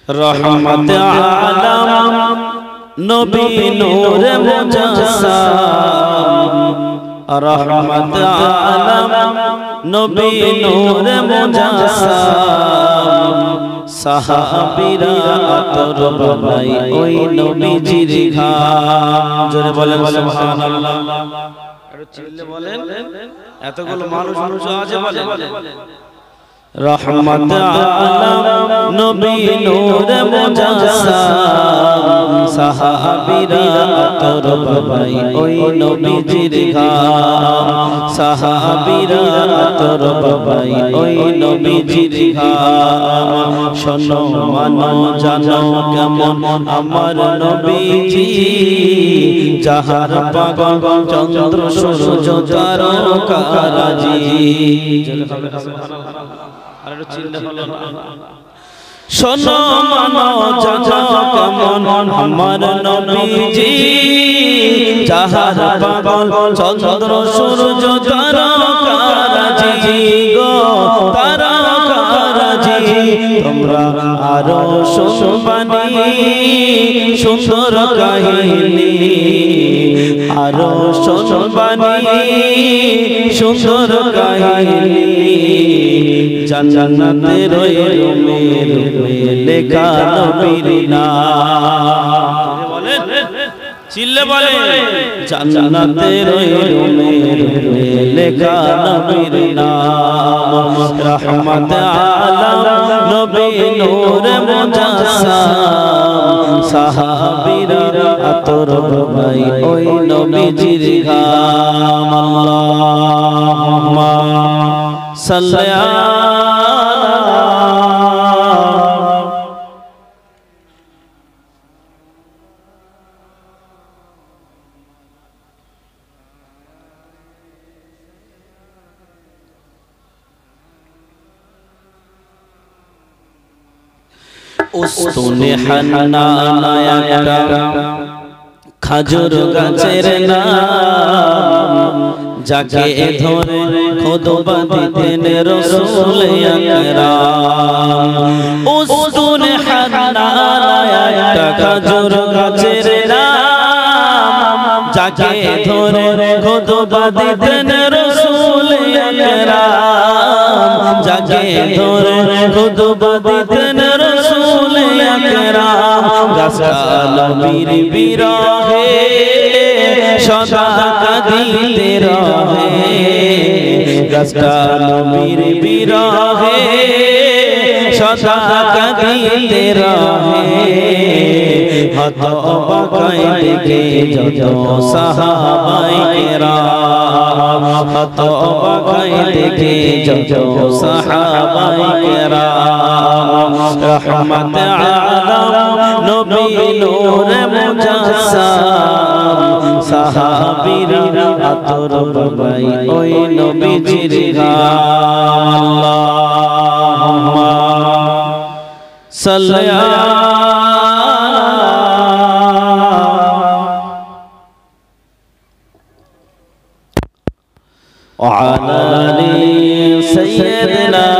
रहमत आलम नबी नूर मुजस्सम रहमत आलम नबी नूर मुजस्सम साहाबीरा आतर बानाई ओई नबीजिर ঘাম জোরে বলেন সুবহানাল্লাহ একটু চিল্লে বলেন এতগুলো মানুষ আছে বলেন रहमत आलम नबी नूर मुजस्सम साहाबीरा आतर बानाई ओई नबीजिर ঘাম साहाबीरा आतर बानाई ओई नबीजिर ঘাম শোনো মানো জানো কেমন আমার নবীজি যাহার পাগল চন্দ্র সূর্য তারকারাজি শোনো মানো জানো কেমন আমার নবীজি যাহার পাগল চন্দ্র সূর্য তারকারাজি গো তারকারাজি তোমরা আরো শুনবানি সুন্দর কাহিনী আরো শুনবানি সুন্দর কাহিনী জান্নাতের ওই রুমে লেখা নবীর নাম বলেন চিল্লে বলেন জান্নাতের ওই রুমে লেখা নবীর নাম রহমত আলম নবী নূর মুজস্সম সাহাবীরা আতর বানাই ওই নবীজির ঘাম আল্লাহুম্মা সাল্লি উস্তুনে হান্নানা একটা খাজুর গাছের নাম যাকে ধরে খুতবা দিতেন রাসূল আকরাম উস্তুনে হান্নানা একটা খাজুর গাছের নাম যাকে ধরে খুতবা দিতেন রাসূল আকরাম যাকে ধরে খুতবা দিতেন রাসূল আকরাম গাছটা নবীর বিরহে সদা কাঁদিতে রহে গাছটা নবীর বিরহে সদা কাঁদিতে রহে হতবাকায় দেখে যত সাহাবায়ে কেরাম হতবাকায় দেখে যত সাহাবায়ে কেরাম রহমত আলম নবী নূর মুজস্সম সাহাবীরা আতর বানাই ওই নবীজির ঘাম আল্লাহুম্মা সাল্লি وعلى آل سيدنا